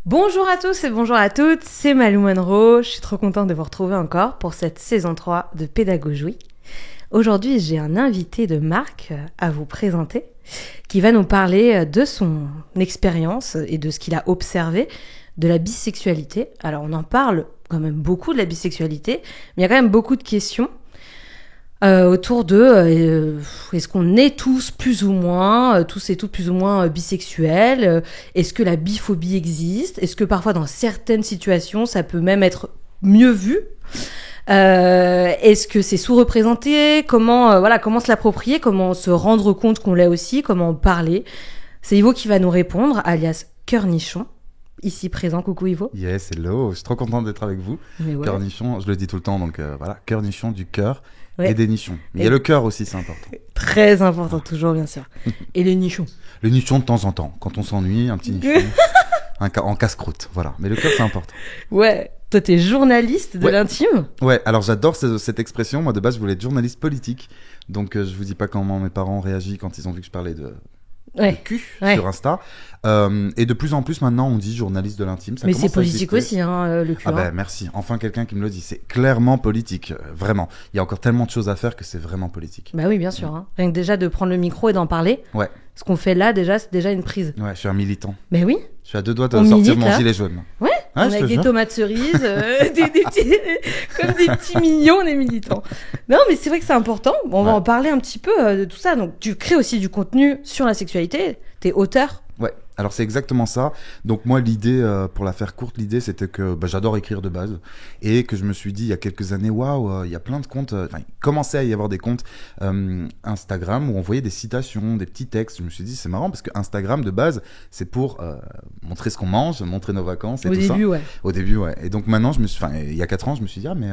Bonjour à tous et bonjour à toutes, c'est Malou Monroe. Je suis trop contente de vous retrouver encore pour cette saison 3 de Pédagogie. Aujourd'hui, j'ai un invité de marque à vous présenter qui va nous parler de son expérience et de ce qu'il a observé de la bisexualité. Alors, on en parle quand même beaucoup de la bisexualité, mais il y a quand même beaucoup de questions autour de est-ce qu'on est tous plus ou moins, tous et toutes plus ou moins bisexuels, est-ce que la biphobie existe, est-ce que parfois dans certaines situations ça peut même être mieux vu, est-ce que c'est sous-représenté, comment se l'approprier, comment se rendre compte qu'on l'est aussi, comment en parler. C'est Ivo qui va nous répondre, alias Cœur Nichon, ici présent. Coucou Ivo. Yes, hello, je suis trop contente d'être avec vous. Ouais. Cœur Nichon, je le dis tout le temps, donc voilà, Cœur Nichon, du cœur. Ouais. Et des nichons. Il y a le cœur aussi, c'est important. Très important, toujours, bien sûr. Et les nichons. Le nichon de temps en temps. Quand on s'ennuie, un petit nichon. En casse-croûte, voilà. Mais le cœur, c'est important. Ouais. Toi, t'es journaliste de l'intime. Ouais, alors j'adore cette expression. Moi, de base, je voulais être journaliste politique. Donc, je vous dis pas comment mes parents ont réagi quand ils ont vu que je parlais de cul sur Insta. Et de plus en plus maintenant on dit journaliste de l'intime. Mais c'est politique aussi, le cul. Ah ben merci, enfin quelqu'un qui me le dit. C'est clairement politique, vraiment. Il y a encore tellement de choses à faire que c'est vraiment politique. Bah oui, bien sûr. Hein. Rien que déjà de prendre le micro et d'en parler. Ouais. Ce qu'on fait là, déjà, c'est déjà une prise. Ouais, je suis un militant. Mais oui. Je suis à 2 doigts de sortir mon gilet jaune. Ouais. On a des tomates cerises, comme des petits mignons, on est militants. Non, mais c'est vrai que c'est important. On va en parler un petit peu de tout ça. Donc, tu crées aussi du contenu sur la sexualité. T'es auteur. Ouais, alors c'est exactement ça. Donc moi, l'idée, pour la faire courte, l'idée c'était que j'adore écrire de base et que je me suis dit il y a quelques années, waouh, il y a plein de comptes, il commençait à y avoir des comptes Instagram où on voyait des citations, des petits textes. Je me suis dit c'est marrant parce que Instagram de base c'est pour montrer ce qu'on mange, montrer nos vacances et tout ça. Au début, ouais. Et donc maintenant, il y a 4 ans, je me suis dit mais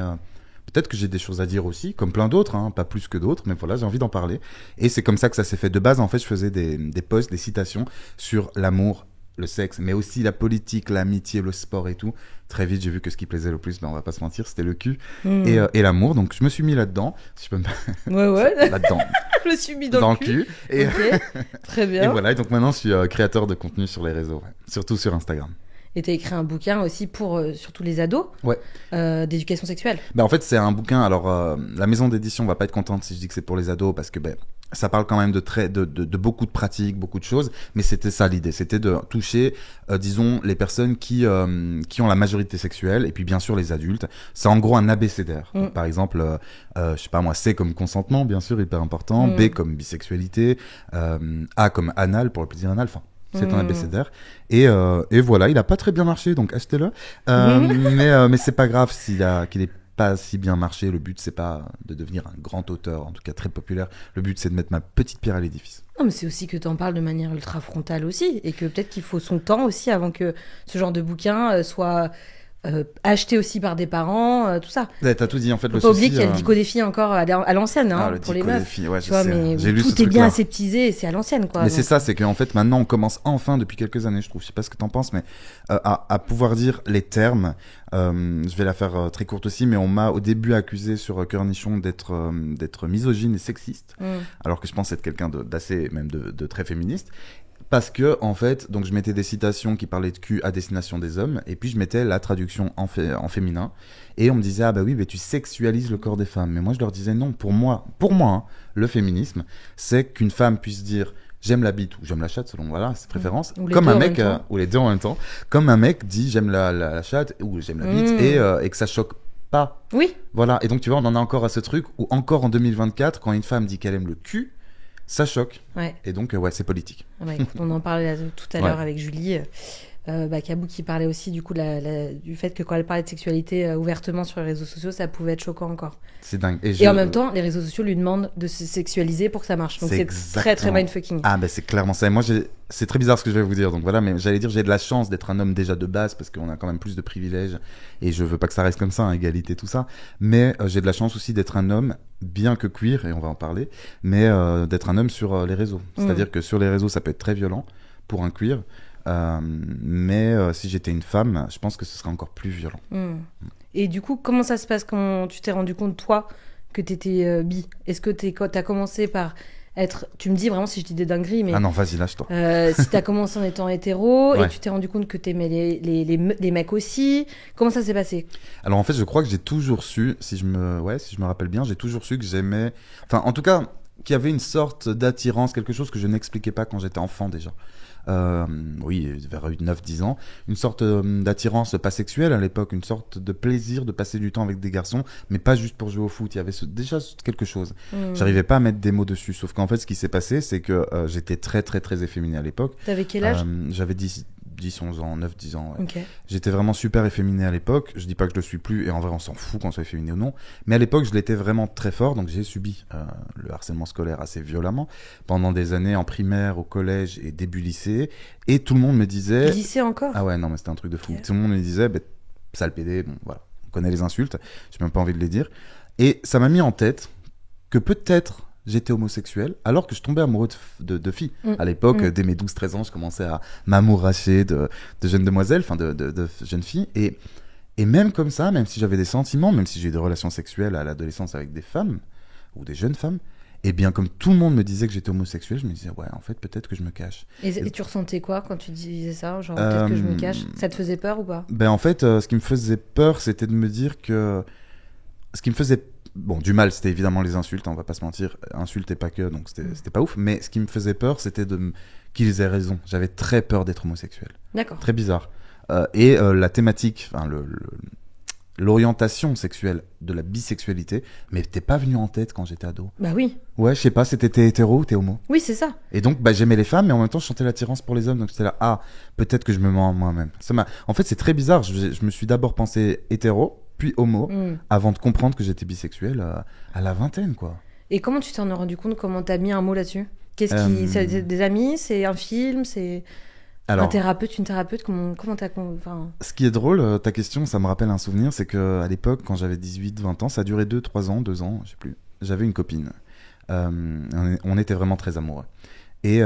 peut-être que j'ai des choses à dire aussi, comme plein d'autres, hein, pas plus que d'autres, mais voilà, j'ai envie d'en parler. Et c'est comme ça que ça s'est fait. De base, en fait, je faisais des posts, des citations sur l'amour, le sexe, mais aussi la politique, l'amitié, le sport et tout. Très vite, j'ai vu que ce qui plaisait le plus, on va pas se mentir, c'était le cul et l'amour. Donc, je me suis mis là-dedans. Si je peux Ouais. là-dedans. Je me suis mis dans le cul. Et okay. Très bien. Et voilà, et donc maintenant, je suis créateur de contenu sur les réseaux, surtout sur Instagram. Et tu as écrit un bouquin aussi pour surtout les ados, d'éducation sexuelle. En fait, c'est un bouquin. Alors, la maison d'édition va pas être contente si je dis que c'est pour les ados parce que ça parle quand même de beaucoup de pratiques, beaucoup de choses. Mais c'était ça l'idée, c'était de toucher, disons, les personnes qui ont la majorité sexuelle et puis bien sûr les adultes. C'est en gros un abécédaire. Donc, par exemple, je sais pas moi, C comme consentement, bien sûr, hyper important. B comme bisexualité. A comme anal pour le plaisir anal. Enfin. C'est un abécédaire. Et voilà, il a pas très bien marché, donc achetez-le. Mais c'est pas grave qu'il ait pas si bien marché. Le but, c'est pas de devenir un grand auteur, en tout cas très populaire. Le but, c'est de mettre ma petite pierre à l'édifice. Non, mais c'est aussi que tu en parles de manière ultra frontale aussi. Et que peut-être qu'il faut son temps aussi avant que ce genre de bouquin soit acheté aussi par des parents, tout ça. T'as tout dit, en fait. Faut pas oublier qu'il y a le Dico des filles encore à l'ancienne, pour les meufs. Ouais, tu vois, mais tout est bien aseptisé et c'est à l'ancienne, quoi. Mais c'est ça, c'est qu'en fait, maintenant, on commence enfin, depuis quelques années, je trouve, je sais pas ce que t'en penses, mais à pouvoir dire les termes. Je vais la faire très courte aussi, mais on m'a au début accusé sur Cœur Nichon d'être misogyne et sexiste, alors que je pense être quelqu'un d'assez, même de très féministe. Parce que, en fait, donc je mettais des citations qui parlaient de cul à destination des hommes, et puis je mettais la traduction en féminin, et on me disait, ah bah oui, mais tu sexualises le corps des femmes. Mais moi, je leur disais non, pour moi, hein, le féminisme, c'est qu'une femme puisse dire, j'aime la bite ou j'aime la chatte, selon, ses préférences, comme un mec, ou les deux en même temps, comme un mec dit, j'aime la chatte ou j'aime la bite, et que ça choque pas. Oui. Voilà, et donc tu vois, on en a encore à ce truc, où encore en 2024, quand une femme dit qu'elle aime le cul, ça choque. Ouais. Et donc, c'est politique. On en parlait tout à l'heure avec Julie. Kabou qui parlait aussi du coup du fait que quand elle parlait de sexualité ouvertement sur les réseaux sociaux, ça pouvait être choquant encore. C'est dingue. Et en même temps, les réseaux sociaux lui demandent de se sexualiser pour que ça marche. Donc c'est très très mindfucking. Ah c'est clairement ça. Et moi, c'est très bizarre ce que je vais vous dire. Donc voilà, mais j'allais dire j'ai de la chance d'être un homme déjà de base parce qu'on a quand même plus de privilèges et je veux pas que ça reste comme ça, égalité tout ça. Mais j'ai de la chance aussi d'être un homme, bien que queer, et on va en parler, mais d'être un homme sur les réseaux. C'est-à-dire que sur les réseaux, ça peut être très violent pour un queer. Mais si j'étais une femme, je pense que ce serait encore plus violent. Et du coup, comment ça se passe quand tu t'es rendu compte, toi, que t'étais bi ? Est-ce que t'as commencé par Tu me dis vraiment si je dis des dingueries, mais Ah non, vas-y, lâche-toi. si t'as commencé en étant hétéro et Ouais. tu t'es rendu compte que t'aimais les mecs aussi, comment ça s'est passé? Alors en fait, je crois que j'ai toujours su, si je me rappelle bien, j'ai toujours su que j'aimais, enfin en tout cas, qu'il y avait une sorte d'attirance, quelque chose que je n'expliquais pas quand j'étais enfant déjà. Oui, vers 9-10 ans, une sorte d'attirance pas sexuelle à l'époque, une sorte de plaisir de passer du temps avec des garçons, mais pas juste pour jouer au foot, il y avait déjà quelque chose. J'arrivais pas à mettre des mots dessus, sauf qu'en fait ce qui s'est passé, c'est que j'étais très très très efféminé à l'époque. T'avais quel âge? J'avais 10-11 ans, 9-10 ans, ouais. Ok. J'étais vraiment super efféminé à l'époque. Je dis pas que je le suis plus, et en vrai, on s'en fout qu'on soit efféminé ou non. Mais à l'époque, je l'étais vraiment très fort, donc j'ai subi le harcèlement scolaire assez violemment pendant des années en primaire, au collège et début lycée. Et tout le monde me disait. Lycée encore? Ah ouais, non, mais c'était un truc de fou. Ok. Tout le monde me disait, bah, sale pédé, bon, voilà. On connaît les insultes, j'ai même pas envie de les dire. Et ça m'a mis en tête que peut-être j'étais homosexuel, alors que je tombais amoureux de filles. À l'époque, dès mes 12-13 ans, je commençais à m'amouracher de jeunes demoiselles, enfin de jeunes filles. Et même comme ça, même si j'avais des sentiments, même si j'ai eu des relations sexuelles à l'adolescence avec des femmes, ou des jeunes femmes, et bien comme tout le monde me disait que j'étais homosexuel, je me disais, ouais, en fait, peut-être que je me cache. Et tu ressentais quoi quand tu disais ça? Genre, peut-être que je me cache. Ça te faisait peur ou pas? Ben en fait, ce qui me faisait peur, c'était de me dire que... Ce qui me faisait... Bon, du mal, c'était évidemment les insultes, on va pas se mentir. Insultes et pas que, donc c'était pas ouf. Mais ce qui me faisait peur, c'était qu'ils aient raison. J'avais très peur d'être homosexuel. D'accord. Très bizarre. La thématique, enfin, l'orientation sexuelle de la bisexualité m'était pas venue en tête quand j'étais ado. Bah oui. Ouais, je sais pas, t'es hétéro ou t'es homo. Oui, c'est ça. Et donc, bah, j'aimais les femmes, mais en même temps, je sentais l'attirance pour les hommes. Donc, j'étais là, ah, peut-être que je me mens moi-même. En fait, c'est très bizarre. Je me suis d'abord pensé hétéro, puis homo, avant de comprendre que j'étais bisexuel à la vingtaine, quoi. Et comment tu t'en es rendu compte? Comment t'as mis un mot là-dessus? C'est des amis? C'est un film? C'est un thérapeute, une thérapeute? Comment t'as... Enfin... Ce qui est drôle, ta question, ça me rappelle un souvenir, c'est que à l'époque, quand j'avais 18-20 ans, ça a duré 2-3 ans, 2 ans, je sais plus. J'avais une copine. On était vraiment très amoureux. Et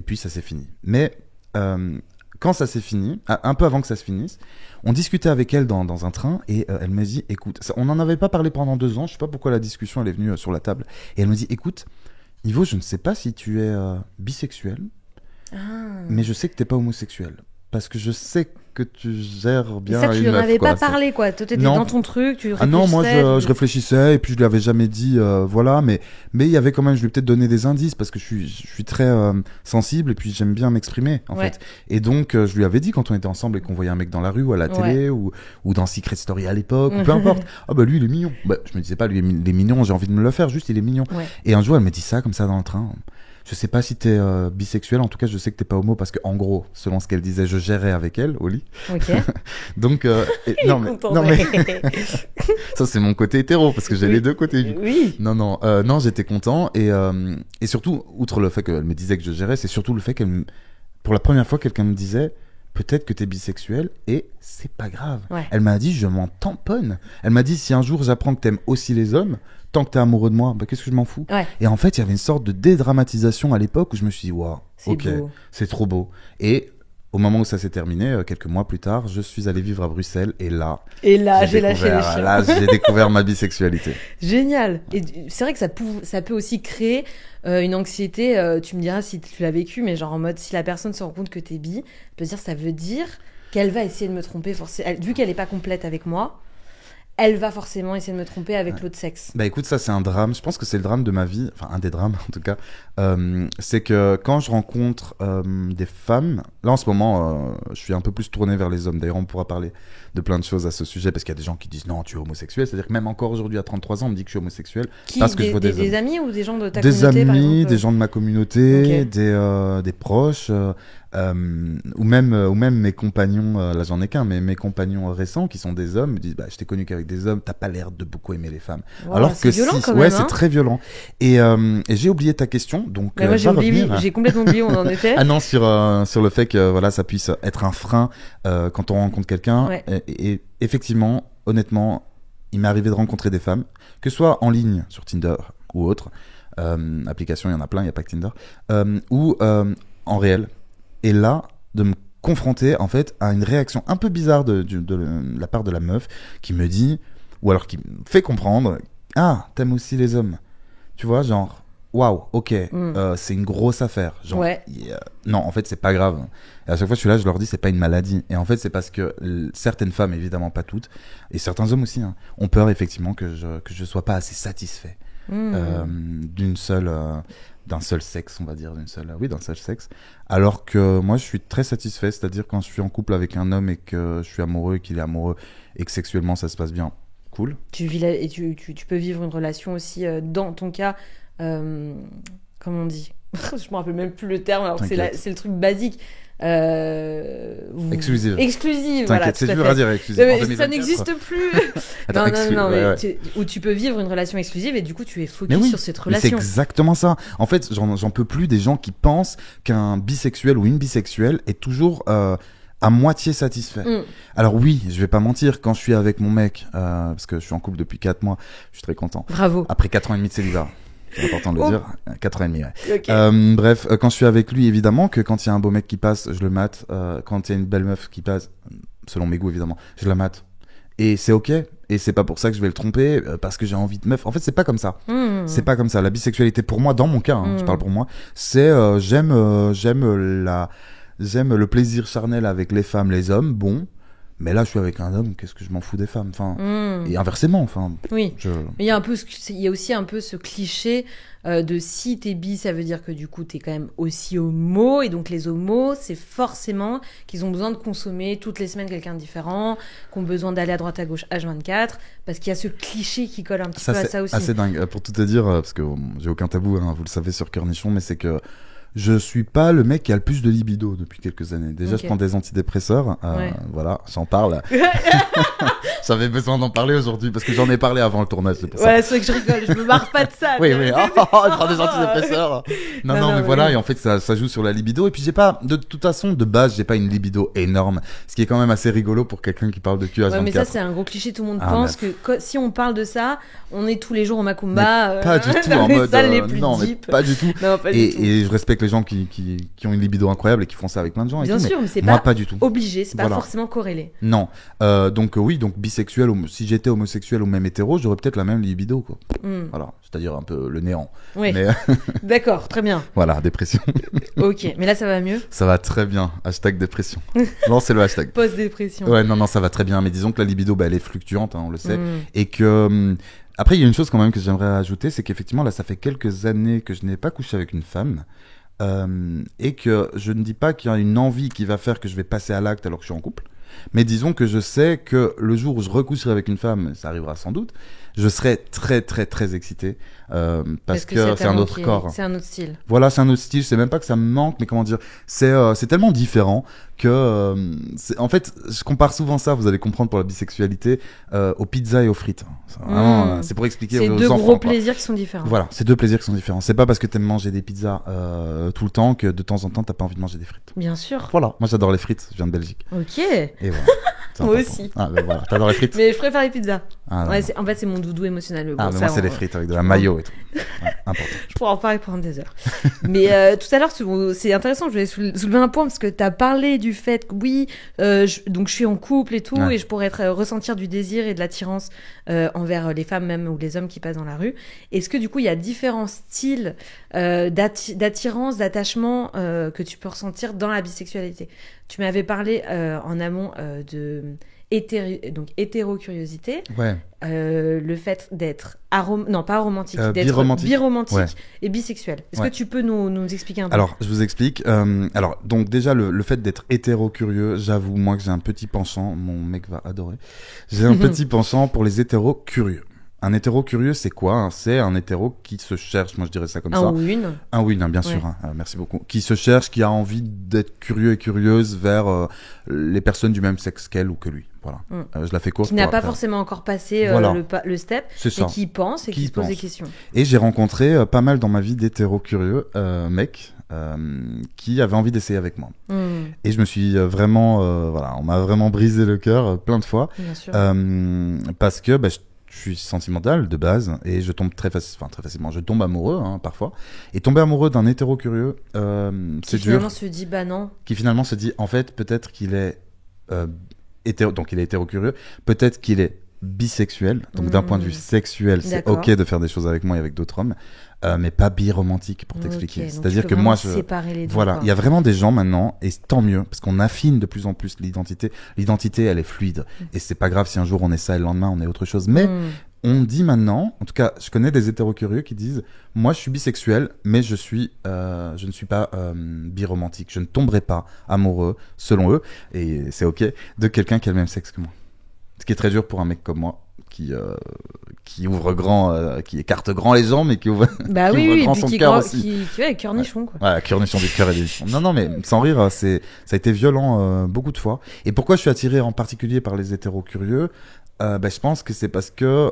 puis ça s'est fini. Mais quand ça s'est fini, un peu avant que ça se finisse, on discutait avec elle dans un train et elle me dit, écoute, on n'en avait pas parlé pendant 2 ans, je sais pas pourquoi la discussion elle est venue sur la table, et elle me dit, écoute, Ivo, je ne sais pas si tu es bisexuel, mais je sais que t'es pas homosexuel. Parce que je sais que tu gères bien ça, tu une n'en meuf, avais quoi. pas parlé, quoi. Toi, t'étais Non. dans ton truc, tu réfléchissais. Ah non, moi je réfléchissais et puis je lui avais jamais dit voilà, mais il y avait quand même, je lui ai peut-être donné des indices parce que je suis très sensible et puis j'aime bien m'exprimer en fait. Et donc je lui avais dit quand on était ensemble et qu'on voyait un mec dans la rue ou à la télé ou dans Secret Story à l'époque ou peu importe. Ah bah lui il est mignon. Bah je me disais pas lui il est mignon, j'ai envie de me le faire, juste il est mignon. Et un jour elle me dit ça comme ça dans le train. Je sais pas si t'es bisexuel, en tout cas je sais que t'es pas homo parce que en gros, selon ce qu'elle disait, je gérais avec elle au lit. Ok. Donc non mais ça c'est mon côté hétéro parce que j'ai les deux côtés. Oui. Non, j'étais content et surtout outre le fait qu'elle me disait que je gérais, c'est surtout le fait pour la première fois quelqu'un me disait peut-être que t'es bisexuel et c'est pas grave. Elle m'a dit je m'en tamponne. Elle m'a dit si un jour j'apprends que t'aimes aussi les hommes, tant que t'es amoureux de moi, bah qu'est-ce que je m'en fous. Et en fait, il y avait une sorte de dédramatisation à l'époque où je me suis dit waouh, ok, c'est trop beau. Et au moment où ça s'est terminé, quelques mois plus tard, je suis allé vivre à Bruxelles et là j'ai lâché les chiens. Là, j'ai découvert ma bisexualité. Génial. Et c'est vrai que ça peut aussi créer une anxiété. Tu me diras si tu l'as vécu, mais genre en mode si la personne se rend compte que t'es bi, elle peut dire ça veut dire qu'elle va essayer de me tromper. Vu qu'elle est pas complète avec moi, elle va forcément essayer de me tromper avec l'autre sexe. Bah écoute, ça c'est un drame. Je pense que c'est le drame de ma vie, enfin un des drames en tout cas. C'est que quand je rencontre des femmes, là en ce moment, je suis un peu plus tourné vers les hommes. D'ailleurs, on pourra parler de plein de choses à ce sujet parce qu'il y a des gens qui disent non, tu es homosexuel. C'est-à-dire que même encore aujourd'hui à 33 ans, on me dit que je suis homosexuel. Parce que je vois des amis ou des gens de ta des communauté amis, par exemple des gens de ma communauté, des proches. Ou même mes compagnons, là j'en ai qu'un, mais mes compagnons récents qui sont des hommes me disent bah je t'ai connu qu'avec des hommes, t'as pas l'air de beaucoup aimer les femmes. Wow, alors que violent, quand ouais même, c'est très violent. Et j'ai oublié ta question, donc moi j'ai complètement oublié où on en était. Ah non, sur le fait que voilà ça puisse être un frein quand on rencontre quelqu'un. Et effectivement, honnêtement, il m'est arrivé de rencontrer des femmes, que ce soit en ligne sur Tinder ou autre application, il y en a plein, il y a pas que Tinder, ou en réel. Et là, de me confronter en fait à une réaction un peu bizarre de la part de la meuf qui me dit, ou alors qui me fait comprendre, ah, t'aimes aussi les hommes. Tu vois, genre, waouh, ok, c'est une grosse affaire. Genre, Ouais. non, en fait, c'est pas grave. Et à chaque fois, je suis là, je leur dis, c'est pas une maladie. Et en fait, c'est parce que certaines femmes, évidemment pas toutes, et certains hommes aussi, hein, ont peur effectivement que je sois pas assez satisfait d'une seule, d'un seul sexe, on va dire, d'un seul sexe. Alors que moi, je suis très satisfait, c'est-à-dire quand je suis en couple avec un homme et que je suis amoureux, et qu'il est amoureux, et que sexuellement ça se passe bien, cool. Et tu peux vivre une relation aussi, dans ton cas, comment on dit je me rappelle même plus le terme, alors que c'est le truc basique. Exclusive. Exclusive, T'inquiète, voilà. c'est dur à dire, exclusive. Mais ça n'existe plus. Attends, non, mais ouais. où tu peux vivre une relation exclusive et du coup tu es focus Mais oui, sur cette mais c'est relation. exactement ça. En fait, j'en peux plus des gens qui pensent qu'un bisexuel ou une bisexuelle est toujours à moitié satisfait. Alors oui, je vais pas mentir, quand je suis avec mon mec, parce que je suis en couple depuis 4 mois, je suis très content. Bravo. Après 4 ans et demi de célibat. C'est important de le dire. 4 ans et demi, ouais. Okay. Bref, quand je suis avec lui, évidemment que quand il y a un beau mec qui passe, je le mate. Quand il y a une belle meuf qui passe, selon mes goûts, évidemment, je la mate. Et c'est ok. Et c'est pas pour ça que je vais le tromper, parce que j'ai envie de meuf. En fait, c'est pas comme ça. C'est pas comme ça. La bisexualité, pour moi, dans mon cas, je parle pour moi, c'est j'aime le plaisir charnel avec les femmes, les hommes, bon. Mais là, je suis avec un homme, qu'est-ce que je m'en fous des femmes, enfin, et inversement, enfin. Oui. Mais il y a aussi un peu ce cliché de si t'es bi, ça veut dire que du coup t'es quand même aussi homo, et donc les homos, c'est forcément qu'ils ont besoin de consommer toutes les semaines quelqu'un de différent, qu'on ont besoin d'aller à droite à gauche H24, parce qu'il y a ce cliché qui colle un petit peu à ça aussi. C'est dingue. Pour tout te dire, parce que j'ai aucun tabou, hein, vous le savez sur Cornichon, mais c'est que je suis pas le mec qui a le plus de libido depuis quelques années. Déjà, je prends des antidépresseurs. Voilà, j'en parle. J'avais besoin d'en parler aujourd'hui parce que j'en ai parlé avant le tournage. C'est pour ça. Ouais, c'est vrai que je rigole. Je me marre pas de ça. Oui. Je prends des antidépresseurs. Non, mais voilà. Et en fait, ça joue sur la libido. Et puis, de toute façon, de base, j'ai pas une libido énorme. Ce qui est quand même assez rigolo pour quelqu'un qui parle de cul à 24. Ouais, mais ça, c'est un gros cliché. Tout le monde pense que si on parle de ça, on est tous les jours au Macumba. Pas du tout en mode. Non, mais pas du tout. Non, pas du tout. Et je respecte les gens qui ont une libido incroyable et qui font ça avec plein de gens. Bien sûr, mais c'est pas du tout. Obligé, c'est pas forcément corrélé. Non. Donc bisexuel, si j'étais homosexuel ou même hétéro, j'aurais peut-être la même libido, quoi. Voilà, c'est-à-dire un peu le néant. Oui. Mais... D'accord, très bien. Voilà, dépression. Ok, mais là ça va mieux. Ça va très bien. #dépression. Non, c'est le hashtag. Post-dépression. Ouais, non, ça va très bien. Mais disons que la libido, elle est fluctuante, hein, on le sait, et que après il y a une chose quand même que j'aimerais ajouter, c'est qu'effectivement là, ça fait quelques années que je n'ai pas couché avec une femme. Et que je ne dis pas qu'il y a une envie qui va faire que je vais passer à l'acte alors que je suis en couple, mais disons que je sais que le jour où je recoucherai avec une femme, ça arrivera sans doute, je serai très très très excité parce que c'est un autre corps. C'est un autre style. Voilà, c'est un autre style. C'est même pas que ça me manque, mais comment dire, c'est tellement différent que en fait, je compare souvent ça. Vous allez comprendre pour la bisexualité aux pizzas et aux frites. C'est pour expliquer aux enfants. C'est deux gros plaisirs qui sont différents. Voilà, c'est deux plaisirs qui sont différents. C'est pas parce que t'aimes manger des pizzas tout le temps que de temps en temps t'as pas envie de manger des frites. Bien sûr. Voilà, moi j'adore les frites. Je viens de Belgique. Ok. Et voilà. Moi aussi. Ah, ben voilà, t'adores les frites. Mais je préfère les pizzas. Ah, ouais, en fait, c'est mon doudou émotionnel. Mais moi, c'est les frites avec de la mayo et tout. Ouais, important. Je pourrais en parler pendant des heures. Mais tout à l'heure, c'est intéressant, je voulais soulever un point parce que tu as parlé du fait que oui, donc je suis en couple et tout, et je pourrais ressentir du désir et de l'attirance envers les femmes même ou les hommes qui passent dans la rue. Est-ce que du coup, il y a différents styles d'attirance, d'attachement que tu peux ressentir dans la bisexualité? Tu m'avais parlé en amont de donc hétérocuriosité, le fait d'être pas aromantique, d'être biromantique et bisexuel. Est-ce que tu peux nous expliquer un peu? Alors, je vous explique. Alors, donc déjà, le fait d'être hétérocurieux, j'avoue, moi, que j'ai un petit penchant, mon mec va adorer, j'ai un petit penchant pour les hétérocurieux. Un hétéro curieux, c'est quoi? C'est un hétéro qui se cherche, moi je dirais ça comme ça. Un ou une. Un ou une, bien sûr. Merci beaucoup. Qui se cherche, qui a envie d'être curieux et curieuse vers les personnes du même sexe qu'elle ou que lui. Voilà. Je la fais courte. Qui n'a pas forcément encore passé le step, mais qui pense et qui se pose des questions. Et j'ai rencontré pas mal dans ma vie d'hétéro curieux mecs qui avaient envie d'essayer avec moi. Et je me suis vraiment, on m'a vraiment brisé le cœur plein de fois. Bien sûr. Parce que je suis sentimental de base et je tombe très facilement. Je tombe amoureux parfois. Et tomber amoureux d'un hétéro curieux, c'est dur. Qui finalement se dit non. Qui finalement se dit en fait peut-être qu'il est donc il est hétéro curieux. Peut-être qu'il est bisexuel. Donc d'un point de vue sexuel, c'est D'accord. ok de faire des choses avec moi et avec d'autres hommes, mais pas biromantique pour t'expliquer. Ok, donc C'est-à-dire tu que peux moi, vraiment séparer les deux, voilà, quoi. il y a vraiment des gens maintenant, et tant mieux, parce qu'on affine de plus en plus l'identité. L'identité, elle est fluide, et c'est pas grave si un jour on est ça et le lendemain on est autre chose. Mais on dit maintenant, en tout cas, je connais des hétérocurieux qui disent, moi je suis bisexuel, mais je ne suis pas biromantique. Je ne tomberai pas amoureux, selon eux, et c'est ok, de quelqu'un qui a le même sexe que moi. Ce qui est très dur pour un mec comme moi, qui ouvre grand, qui écarte grand les jambes, mais qui ouvre, Bah qui oui, ouvre oui, grand puis son qui cœur grand- aussi. qui ouais, cœur-nichon, quoi. Ouais, cœur-nichon du cœur et des... Non, mais sans rire, ça a été violent beaucoup de fois. Et pourquoi je suis attiré en particulier par les hétéro-curieux? Je pense que c'est parce que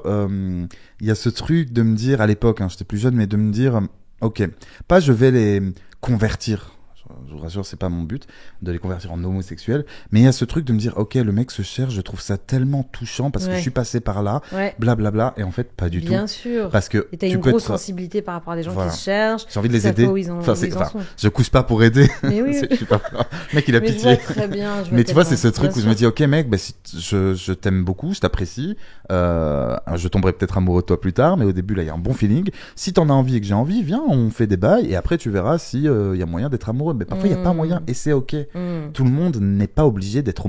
il y a ce truc de me dire, à l'époque, j'étais plus jeune, mais de me dire, ok, pas je vais les convertir. Je vous rassure, c'est pas mon but de les convertir en homosexuels, mais il y a ce truc de me dire, ok, le mec se cherche, je trouve ça tellement touchant parce que Ouais. je suis passé par là, Ouais, blablabla, et en fait, pas du bien tout. sûr. Parce que Et t'as tu une peux grosse être... sensibilité par rapport à des gens Voilà. qui se cherchent. J'ai envie de les Ils savent aider. pas où ils en, Enfin, où ils en enfin, sont. je couche pas pour aider. Mais oui, Je suis pas... Le mec, il a mais je pitié. vois très bien. Mais tu vois, c'est ce bien truc où je sûr. me dis, ok mec, si je t'aime beaucoup, je t'apprécie, je tomberai peut-être amoureux de toi plus tard, mais au début là, il y a un bon feeling. Si t'en as envie et que j'ai envie, viens, on fait des bails, et après tu verras si y a moyen d'être amoureux. Mais parfois il y a pas moyen, et c'est ok. Tout le monde n'est pas obligé d'être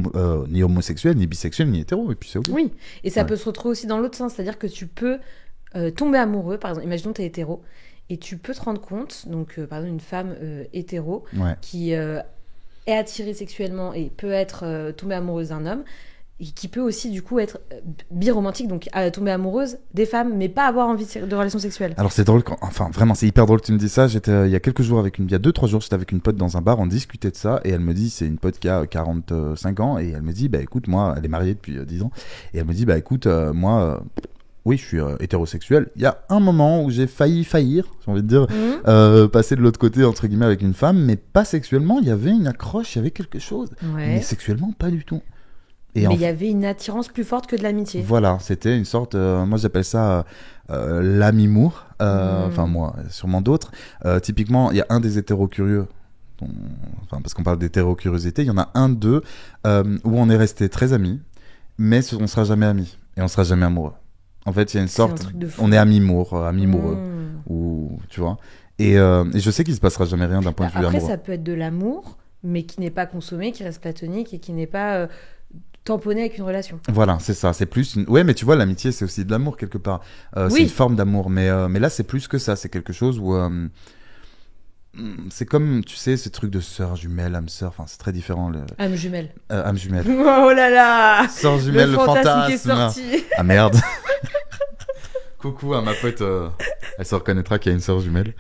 ni homosexuel, ni bisexuel, ni hétéro, et puis c'est ok. Oui, et ça Ouais. peut se retrouver aussi dans l'autre sens, c'est-à-dire que tu peux tomber amoureux, par exemple, imaginons t'es hétéro, et tu peux te rendre compte, donc par exemple une femme hétéro Ouais. qui est attirée sexuellement et peut être tombée amoureuse d'un homme, et qui peut aussi du coup être biromantique, donc tomber amoureuse des femmes, mais pas avoir envie de relations sexuelles. Alors c'est drôle, enfin vraiment c'est hyper drôle que tu me dis ça. J'étais il y a quelques jours il y a 2-3 jours, j'étais avec une pote dans un bar, on discutait de ça et elle me dit, c'est une pote qui a 45 ans et elle me dit, bah écoute, moi, elle est mariée depuis 10 ans et elle me dit, bah écoute, moi, oui, je suis hétérosexuel. Il y a un moment où j'ai failli faillir, j'ai envie de dire, passer de l'autre côté entre guillemets avec une femme, mais pas sexuellement. Il y avait une accroche, il y avait quelque chose, mais Ouais. sexuellement pas du tout. Et Mais en il y avait une attirance plus forte que de l'amitié. voilà, c'était une sorte, moi j'appelle ça l'ami-mour, enfin moi, sûrement d'autres. Typiquement, il y a un des hétéro-curieux, enfin parce qu'on parle d'hétéro-curiosité, il y en a un d'eux où on est resté très amis, mais on sera jamais amis et on sera jamais amoureux. En fait, il y a une C'est un sorte, truc de fou. on est ami-moureux, Mmh. ou tu vois. Et je sais qu'il se passera jamais rien d'un point de vue Après, amoureux. ça peut être de l'amour, mais qui n'est pas consommé, qui reste platonique et qui n'est pas tamponné avec une relation. Voilà, c'est ça. C'est plus ouais, mais tu vois, l'amitié, c'est aussi de l'amour quelque part. Oui. C'est une forme d'amour, mais là, c'est plus que ça. C'est quelque chose où c'est comme, tu sais, ce truc de sœur jumelle, âme sœur. Enfin, c'est très différent. Âme jumelle. Âme jumelle. Oh là là, Sœur jumelle, le fantasme qui est fantasme. sorti. Ah merde. Coucou à ma pote, elle se reconnaîtra qu'il y a une sœur jumelle.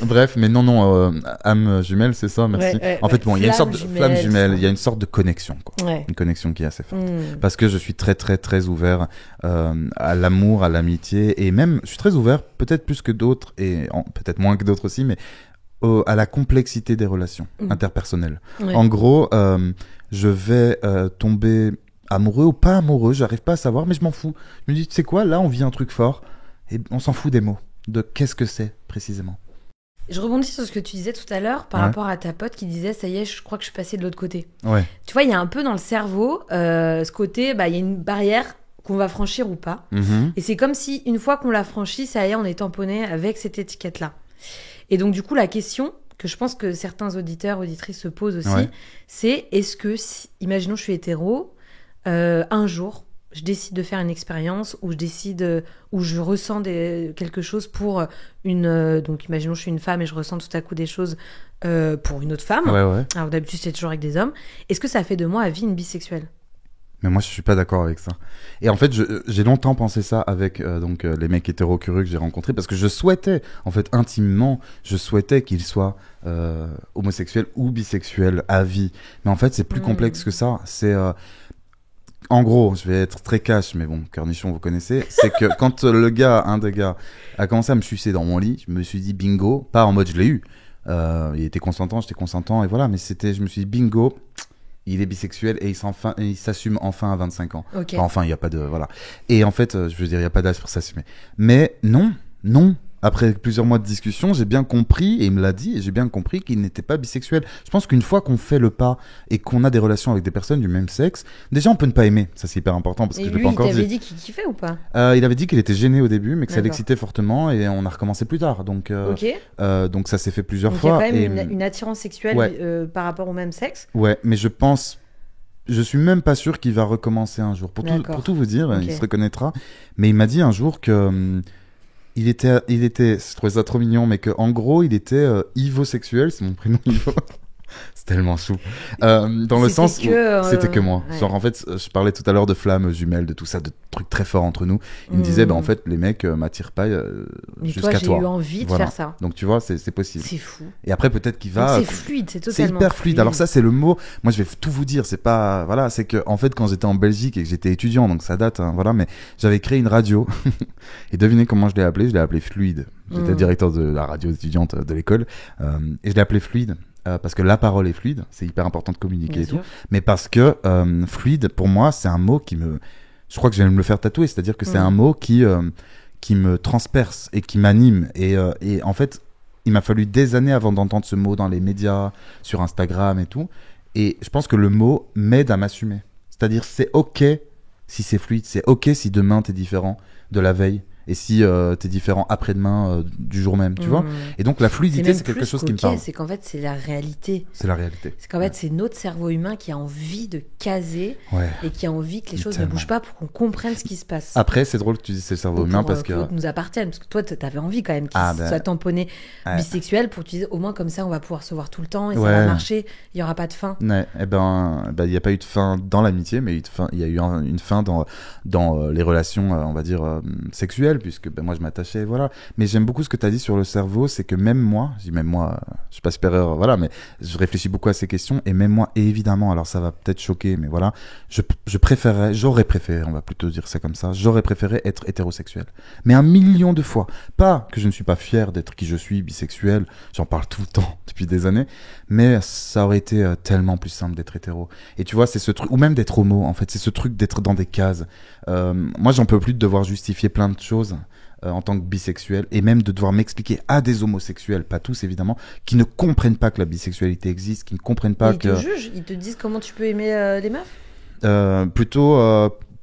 Bref, mais non, âme jumelle, c'est ça, merci. Ouais, en fait, bon, il y a une sorte de flamme flamme jumelle, jumelle, tout ça. il y a une sorte de connexion, quoi. Ouais. Une connexion qui est assez forte. Mmh. Parce que je suis très très très ouvert à l'amour, à l'amitié, et même je suis très ouvert, peut-être plus que d'autres, et peut-être moins que d'autres aussi, mais à la complexité des relations interpersonnelles. Ouais. En gros, je vais tomber amoureux ou pas amoureux, j'arrive pas à savoir, mais je m'en fous. Je me dis, tu sais quoi, là on vit un truc fort, et on s'en fout des mots, de qu'est-ce que c'est précisément. Je rebondis sur ce que tu disais tout à l'heure par Ouais. rapport à ta pote qui disait ça y est, je crois que je suis passée de l'autre côté. Ouais, Tu vois, il y a un peu dans le cerveau ce côté, bah, il y a une barrière qu'on va franchir ou pas. Et c'est comme si une fois qu'on l'a franchie, ça y est, on est tamponné avec cette étiquette-là. Et donc du coup, la question que je pense que certains auditeurs, auditrices se posent aussi, Ouais. c'est est-ce que, imaginons je suis hétéro, un jour, je décide de faire une expérience où je décide, où je ressens quelque chose pour une... donc imaginons je suis une femme et je ressens tout à coup des choses pour une autre femme. ouais. Alors d'habitude c'est toujours avec des hommes. Est-ce que ça fait de moi à vie une bisexuelle ? Mais moi, je suis pas d'accord avec ça. Et en fait, j'ai longtemps pensé ça avec les mecs hétéro-curieux que j'ai rencontrés, parce que je souhaitais, en fait, intimement, je souhaitais qu'ils soient homosexuels ou bisexuels à vie. Mais en fait, c'est plus complexe que ça. C'est en gros, je vais être très cash, mais bon, Cornichon, vous connaissez. C'est que quand un des gars, a commencé à me sucer dans mon lit, je me suis dit bingo, pas en mode je l'ai eu. Il était consentant, j'étais consentant, et voilà. Mais je me suis dit bingo. Il est bisexuel et il s'assume enfin à 25 ans. Ok. Enfin, il n'y a pas de... Voilà. Et en fait, je veux dire, il n'y a pas d'âge pour s'assumer. Mais non. après plusieurs mois de discussion, j'ai bien compris, et il me l'a dit, et j'ai bien compris qu'il n'était pas bisexuel. Je pense qu'une fois qu'on fait le pas et qu'on a des relations avec des personnes du même sexe, déjà on peut ne pas aimer, ça c'est hyper important parce que Et je lui, l'ai pas il encore t'avait dit. dit qu'il kiffait ou pas? Il avait dit qu'il était gêné au début, mais que ça D'accord. l'excitait fortement, et on a recommencé plus tard. Donc, Ok. donc ça s'est fait plusieurs Donc il y a fois. quand même et... une attirance sexuelle Ouais. par rapport au même sexe. Ouais, mais je suis même pas sûr qu'il va recommencer un jour. D'accord. Pour tout vous dire, Ok. il se reconnaîtra. Mais il m'a dit un jour que il était, je trouvais ça trop mignon, mais que en gros, il était ivosexuel, c'est mon prénom Ivo. C'est tellement chou. Dans le sens où c'était que moi. Ouais. Genre en fait, je parlais tout à l'heure de flammes jumelles, de tout ça, de trucs très forts entre nous. Il me disait, bah en fait, les mecs m'attirent pas Mais jusqu'à toi, j'ai toi. eu envie de Voilà. faire ça. Donc tu vois, c'est possible. C'est fou. Et après peut-être qu'il Donc va. c'est fluide, c'est C'est totalement hyper fluide. Alors ça, c'est le mot. Moi, je vais tout vous dire. C'est pas, voilà, c'est que en fait, quand j'étais en Belgique et que j'étais étudiant, donc ça date, hein, voilà, mais j'avais créé une radio. Et devinez comment je l'ai appelée. Je l'ai appelée Fluide. J'étais directeur de la radio étudiante de l'école, et je l'ai appelée Fluide. Parce que la parole est fluide, c'est hyper important de communiquer Bien et tout. sûr. Mais parce que fluide, pour moi, c'est un mot qui me. Je crois que je vais me le faire tatouer, c'est-à-dire que c'est un mot qui me transperce et qui m'anime. Et en fait, il m'a fallu des années avant d'entendre ce mot dans les médias, sur Instagram et tout. Et je pense que le mot m'aide à m'assumer. C'est-à-dire, c'est OK si c'est fluide, c'est OK si demain t'es différent de la veille. Et si t'es différent après-demain du jour même, tu vois. Et donc la fluidité, même c'est quelque plus chose qui me qu'ok, parle. C'est qu'en fait, c'est la réalité. C'est la réalité. C'est qu'en fait, c'est notre cerveau humain qui a envie de caser Ouais. et qui a envie que les choses ne Tellement. bougent pas pour qu'on comprenne ce qui se passe. Après, c'est drôle que tu dises c'est le cerveau Ou humain pour, parce que. l'autre nous appartienne. Parce que toi, t'avais envie quand même qu'il Ah, ben, soit tamponné ouais. bisexuel pour que tu dises au moins comme ça, on va pouvoir se voir tout le temps et ça Ouais. va marcher. Il n'y aura pas de fin. Ouais, eh ben, il n'y a pas eu de fin dans l'amitié, mais il y a eu une fin dans les relations, on va dire, sexuelles, puisque ben, moi je m'attachais, voilà. Mais j'aime beaucoup ce que tu as dit sur le cerveau, c'est que même moi, je dis même moi, je suis pas supérieur, voilà, mais je réfléchis beaucoup à ces questions, et même moi, et évidemment, alors ça va peut-être choquer, mais voilà, j'aurais préféré, on va plutôt dire ça comme ça, j'aurais préféré être hétérosexuel. Mais 1 million de fois. Pas que je ne suis pas fier d'être qui je suis, bisexuel, j'en parle tout le temps depuis des années, mais ça aurait été tellement plus simple d'être hétéro. Et tu vois, c'est ce truc, ou même d'être homo, en fait, c'est ce truc d'être dans des cases. Moi, j'en peux plus de devoir justifier plein de choses en tant que bisexuel, et même de devoir m'expliquer à des homosexuels, pas tous évidemment, qui ne comprennent pas que la bisexualité existe, qui ne comprennent pas Ils que... te jugent, ils te disent comment tu peux aimer les meufs.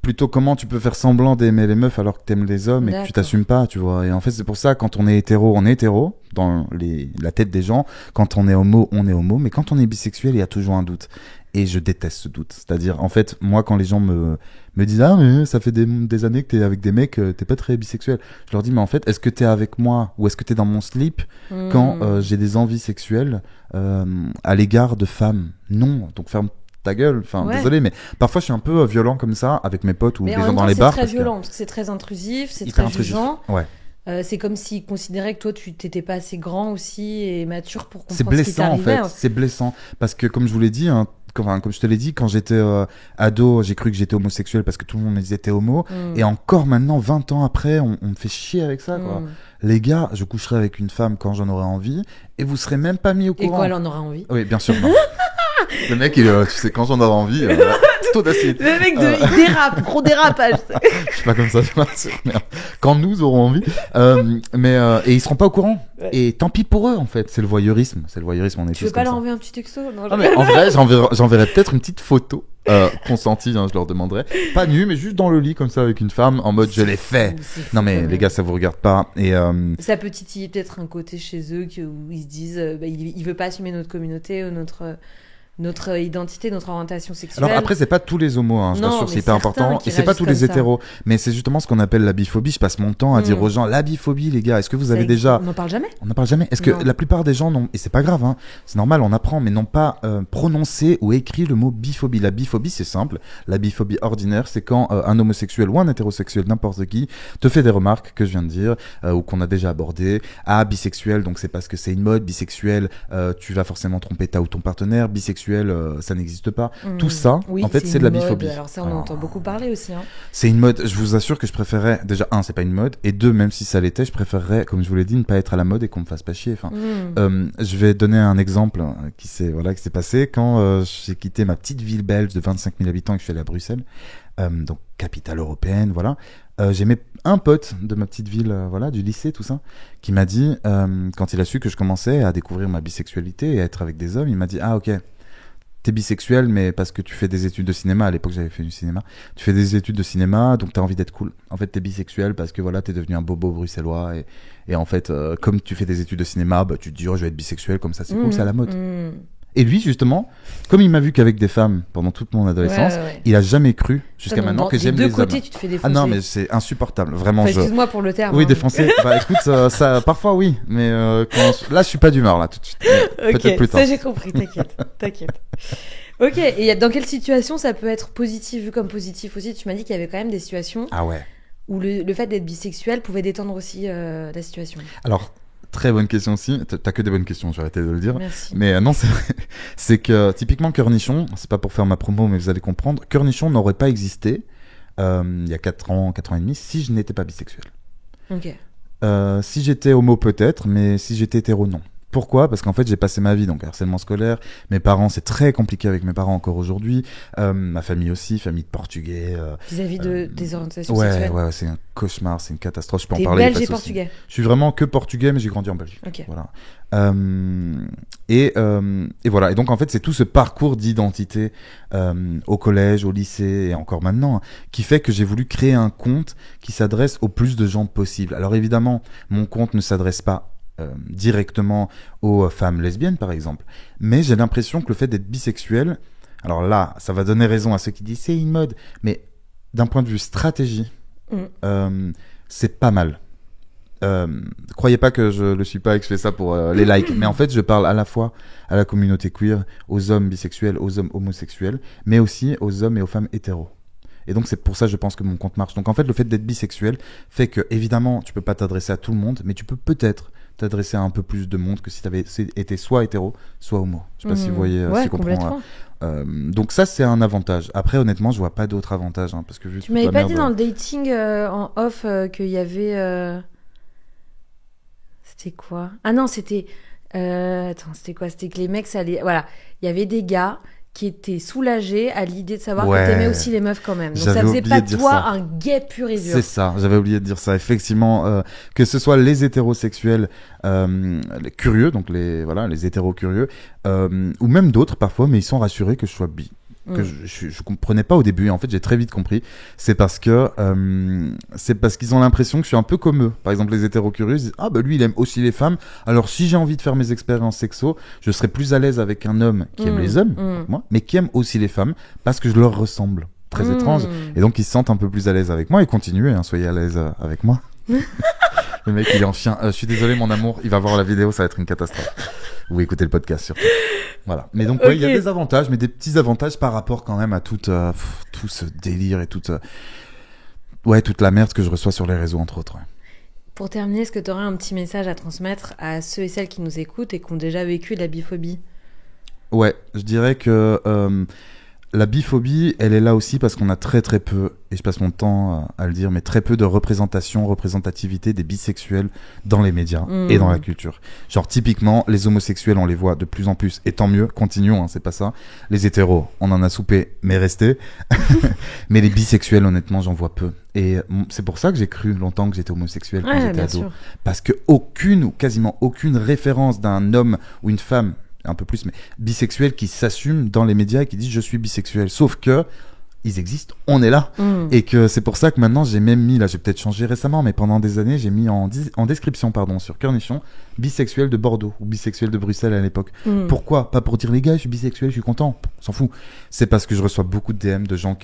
Plutôt comment tu peux faire semblant d'aimer les meufs alors que t'aimes les hommes et que tu D'accord. t'assumes pas, tu vois. Et en fait, c'est pour ça, quand on est hétéro dans la tête des gens. Quand on est homo, mais quand on est bisexuel, il y a toujours un doute. Et je déteste ce doute. C'est-à-dire, en fait, moi, quand les gens me disent « Ah, mais ça fait des années que t'es avec des mecs, t'es pas très bisexuel. » Je leur dis « Mais en fait, est-ce que t'es avec moi ou est-ce que t'es dans mon slip quand j'ai des envies sexuelles à l'égard de femmes ?» Non, donc ferme ta gueule. Enfin, Ouais. désolé, mais parfois, je suis un peu violent comme ça avec mes potes ou Mais des en gens même dans temps, les c'est bars. très parce que- violent parce que c'est très intrusif, c'est Hyper très intrusif. jugeant. Ouais. C'est comme s'ils considéraient que toi, tu t'étais pas assez grand aussi et mature pour C'est comprendre ce qui blessant en t'arrivait. fait, c'est blessant parce que comme je vous l'ai dit, hein, comme je te l'ai dit, quand j'étais ado, j'ai cru que j'étais homosexuel parce que tout le monde me disait t'es homo, et encore maintenant, 20 ans après, on me fait chier avec ça, quoi. Les gars, je coucherai avec une femme quand j'en aurai envie, et vous serez même pas mis au Et courant. quand elle en aura envie. Oui, bien sûr. Non. Le mec, tu sais, quand j'en aurai envie, taux d'acide. Le mec, il dérape, gros dérapage. Je suis pas comme ça, je m'assure, merde. Quand nous aurons envie. Et ils seront pas au courant. Ouais. Et tant pis pour eux, en fait. C'est le voyeurisme. On est Tu tous veux pas comme leur ça. envoyer un petit texto? Non, Ah, mais en vrai, j'enverrai peut-être une petite photo consentie, hein, je leur demanderai. Pas nu, mais juste dans le lit, comme ça, avec une femme, en mode je l'ai fait. C'est fou, Non, mais quand les même. gars, ça vous regarde pas. Et Ça peut titiller peut-être un côté chez eux où ils se disent il veut pas assumer notre communauté ou notre identité, notre orientation sexuelle. alors après, c'est pas tous les homos, hein, je Non, rassure, mais c'est hyper certains important. qui Et c'est pas réagissent tous les comme ça. hétéros. Mais c'est justement ce qu'on appelle la biphobie. Je passe mon temps à dire aux gens, la biphobie, les gars, est-ce que vous Ça avez existe. déjà... On n'en parle jamais. On n'en parle jamais. Est-ce que Non. la plupart des gens n'ont, et c'est pas grave, hein, c'est normal, on apprend, mais n'ont pas prononcé ou écrit le mot biphobie. La biphobie, c'est simple. La biphobie ordinaire, c'est quand un homosexuel ou un hétérosexuel, n'importe qui, te fait des remarques que je viens de dire ou qu'on a déjà abordées. Ah, bisexuel, donc c'est parce que c'est une mode. Bisexuel, tu vas forcément tromper ta ou ton partenaire. Bisexuel, bisexuel, ça n'existe pas. Tout ça, oui, en fait, c'est de la biphobie. Alors ça, on en entend beaucoup parler aussi. Hein. C'est une mode. Je vous assure que je préférerais, déjà, un, c'est pas une mode, et deux, même si ça l'était, je préférerais, comme je vous l'ai dit, ne pas être à la mode et qu'on me fasse pas chier. Enfin, je vais donner un exemple qui s'est passé quand j'ai quitté ma petite ville belge de 25 000 habitants et que je suis allé à Bruxelles, donc capitale européenne, voilà. J'ai un pote de ma petite ville, du lycée, tout ça, qui m'a dit, quand il a su que je commençais à découvrir ma bisexualité et à être avec des hommes, il m'a dit, ah ok, t'es bisexuel, mais parce que tu fais des études de cinéma. À l'époque, j'avais fait du cinéma. Tu fais des études de cinéma, donc t'as envie d'être cool. En fait, t'es bisexuel parce que voilà, t'es devenu un bobo bruxellois et en fait, comme tu fais des études de cinéma, bah tu te dis, oh, je vais être bisexuel, comme ça, c'est cool, c'est à la mode. Et lui, justement, comme il m'a vu qu'avec des femmes pendant toute mon adolescence, il a jamais cru jusqu'à maintenant que j'aime les hommes. Des deux côtés, tu te fais défoncer. Ah non, mais c'est insupportable, vraiment. Excuse-moi pour le terme. Oui, défoncer. Bah écoute, ça, parfois oui, mais là, je suis pas d'humeur là tout de suite. Peut-être plus tard. Ça j'ai compris. T'inquiète. Ok. Et dans quelle situation ça peut être positif, vu comme positif aussi? Tu m'as dit qu'il y avait quand même des situations. Ah ouais. Où le fait d'être bisexuel pouvait détendre aussi la situation. Alors. Très bonne question aussi. T'as que des bonnes questions, j'ai arrêté de le dire. Merci. Mais non, c'est vrai. C'est que typiquement Cœur-Nichon, c'est pas pour faire ma promo, mais vous allez comprendre, Cœur-Nichon n'aurait pas existé il y a 4 ans et demi si je n'étais pas bisexuel. Ok. Si j'étais homo peut-être, mais si j'étais hétéro non. Pourquoi ? Parce qu'en fait, j'ai passé ma vie, donc harcèlement scolaire. Mes parents, c'est très compliqué avec mes parents encore aujourd'hui. Ma famille aussi, famille de portugais. Vis-à-vis des orientations sexuelles. Ouais, c'est un cauchemar, c'est une catastrophe. Je peux T'es en parler. Belge et portugais. Je suis vraiment que portugais, mais j'ai grandi en Belgique. Ok. Voilà. Et voilà. Et donc, en fait, c'est tout ce parcours d'identité au collège, au lycée et encore maintenant, qui fait que j'ai voulu créer un compte qui s'adresse au plus de gens possible. Alors évidemment, mon compte ne s'adresse pas directement aux femmes lesbiennes par exemple, mais j'ai l'impression que le fait d'être bisexuel, alors là ça va donner raison à ceux qui disent c'est une mode, mais d'un point de vue stratégie c'est pas mal. Croyez pas que je le suis pas et que je fais ça pour les likes, mais en fait je parle à la fois à la communauté queer, aux hommes bisexuels, aux hommes homosexuels, mais aussi aux hommes et aux femmes hétéros. Et donc c'est pour ça je pense que mon compte marche. Donc en fait le fait d'être bisexuel fait que évidemment tu peux pas t'adresser à tout le monde, mais tu peux peut-être t'adresser à un peu plus de monde que si t'avais été soit hétéro, soit homo. Je sais pas si vous voyez, si tu comprends. Donc ça c'est un avantage. Après honnêtement je vois pas d'autres avantages, parce que tu m'avais pas dit dans le dating en off qu'il y avait c'était quoi? Ah non c'était c'était quoi? C'était que les mecs ça allait... Voilà, il y avait des gars qui était soulagé à l'idée de savoir que t'aimais aussi les meufs quand même. Donc ça faisait pas de toi un gay pur et dur. C'est ça, j'avais oublié de dire ça. Effectivement, que ce soit les hétérosexuels les curieux, donc les hétéros curieux, ou même d'autres parfois, mais ils sont rassurés que je sois bi. Que je comprenais pas au début, et en fait j'ai très vite compris. C'est parce qu'ils ont l'impression que je suis un peu comme eux. Par exemple les hétéros curieux disent ah bah lui il aime aussi les femmes, alors si j'ai envie de faire mes expériences sexo, je serais plus à l'aise avec un homme qui aime les hommes, moi, mais qui aime aussi les femmes parce que je leur ressemble. Très étrange. Et donc ils se sentent un peu plus à l'aise avec moi, et continuez, soyez à l'aise avec moi. Le mec il est en chien. Je suis désolé mon amour, il va voir la vidéo, ça va être une catastrophe. Ou écoutez le podcast surtout. Voilà. Mais donc il y a des avantages, mais des petits avantages par rapport quand même à tout ce délire et toute la merde que je reçois sur les réseaux entre autres. Ouais. Pour terminer, est-ce que tu aurais un petit message à transmettre à ceux et celles qui nous écoutent et qui ont déjà vécu de la biphobie ? Ouais, je dirais que la biphobie, elle est là aussi parce qu'on a très très peu, et je passe mon temps à le dire, mais très peu de représentativité des bisexuels dans les médias et dans la culture. Genre typiquement, les homosexuels, on les voit de plus en plus, et tant mieux, continuons, c'est pas ça. Les hétéros, on en a soupé, mais restez. Mais les bisexuels, honnêtement, j'en vois peu. Et c'est pour ça que j'ai cru longtemps que j'étais homosexuel quand j'étais ado. Sûr. Parce que aucune ou quasiment aucune référence d'un homme ou une femme, un peu plus, mais bisexuels qui s'assument dans les médias et qui disent je suis bisexuel. Sauf que ils existent, on est là. Et que c'est pour ça que maintenant j'ai même mis, là j'ai peut-être changé récemment, mais pendant des années j'ai mis en description sur Cœur-Nichon, bisexuel de Bordeaux ou bisexuel de Bruxelles à l'époque. Pourquoi ? Pas pour dire les gars je suis bisexuel, je suis content, on s'en fout. C'est parce que je reçois beaucoup de DM de gens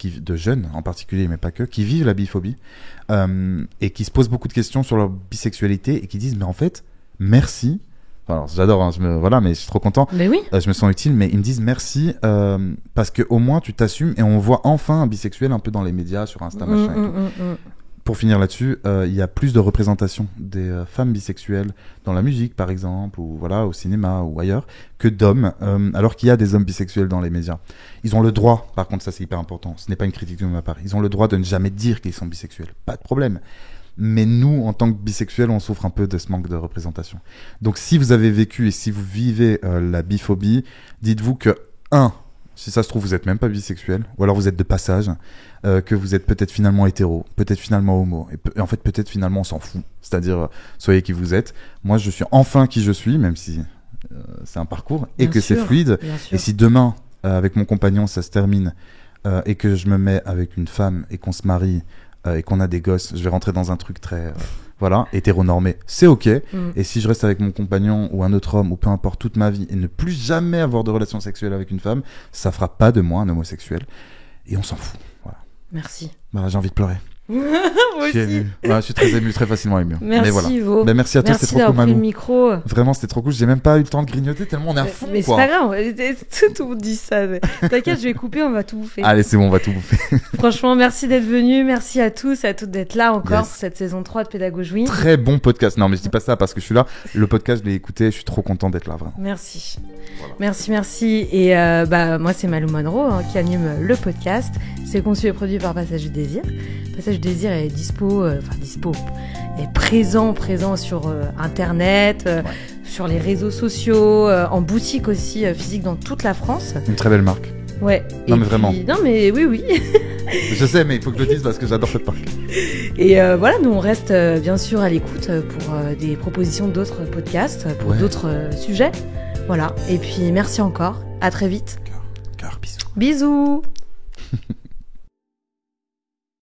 de jeunes en particulier, mais pas que, qui vivent la biphobie et qui se posent beaucoup de questions sur leur bisexualité et qui disent mais en fait merci. Alors j'adore, mais je suis trop content. Mais oui. Je me sens utile, mais ils me disent merci parce que au moins tu t'assumes et on voit enfin un bisexuel un peu dans les médias, sur Insta, machin et tout. pour finir là-dessus, il y a plus de représentation des femmes bisexuelles dans la musique, par exemple, ou voilà, au cinéma ou ailleurs, que d'hommes, alors qu'il y a des hommes bisexuels dans les médias. Ils ont le droit, par contre, ça c'est hyper important, ce n'est pas une critique de ma part, ils ont le droit de ne jamais dire qu'ils sont bisexuels, pas de problème. Mais nous, en tant que bisexuels, on souffre un peu de ce manque de représentation. Donc si vous avez vécu et si vous vivez la biphobie, dites-vous que, si ça se trouve, vous êtes même pas bisexuel, ou alors vous êtes de passage, que vous êtes peut-être finalement hétéro, peut-être finalement homo, et en fait peut-être finalement on s'en fout. C'est-à-dire, soyez qui vous êtes. Moi, je suis enfin qui je suis, même si c'est un parcours, et que c'est fluide. Et si demain, avec mon compagnon, ça se termine, et que je me mets avec une femme, et qu'on se marie, et qu'on a des gosses, je vais rentrer dans un truc très... voilà, hétéronormé, c'est ok. Et si je reste avec mon compagnon ou un autre homme, ou peu importe, toute ma vie, et ne plus jamais avoir de relation sexuelle avec une femme, ça fera pas de moi un homosexuel. Et on s'en fout. Voilà. Merci. Voilà, j'ai envie de pleurer. Moi Je suis aussi. ému. Voilà, je suis très ému, très facilement ému. Merci, mais voilà. Ivo. Ben, merci à toi, c'était trop cool, pris le Malou. micro. Vraiment, c'était trop cool. J'ai même pas eu le temps de grignoter tellement on est à fond, Mais quoi. c'est pas grave, tout le monde dit ça. T'inquiète, je vais couper, on va tout bouffer. Allez, c'est bon, on va tout bouffer. Franchement, merci d'être venus. Merci à tous et à toutes d'être là encore Yes. pour cette saison 3 de Pédagogie. Très bon podcast. Non, mais je dis pas ça parce que je suis là. Le podcast, je l'ai écouté. Je suis trop content d'être là, vraiment. Merci. Voilà. Merci. Et moi, c'est Malou Monroe qui anime le podcast. C'est conçu et produit par Passage du Désir. Passage du Désir est est présent sur Internet, sur les réseaux sociaux, en boutique aussi physique dans toute la France. Une très belle marque. Ouais. Non, mais vraiment. Non, mais oui. Je sais, mais il faut que je le dise parce que j'adore cette marque. Et voilà, nous on reste bien sûr à l'écoute pour des propositions d'autres podcasts, pour d'autres sujets. Voilà. Et puis merci encore. À très vite. Cœur, bisous. Bisous.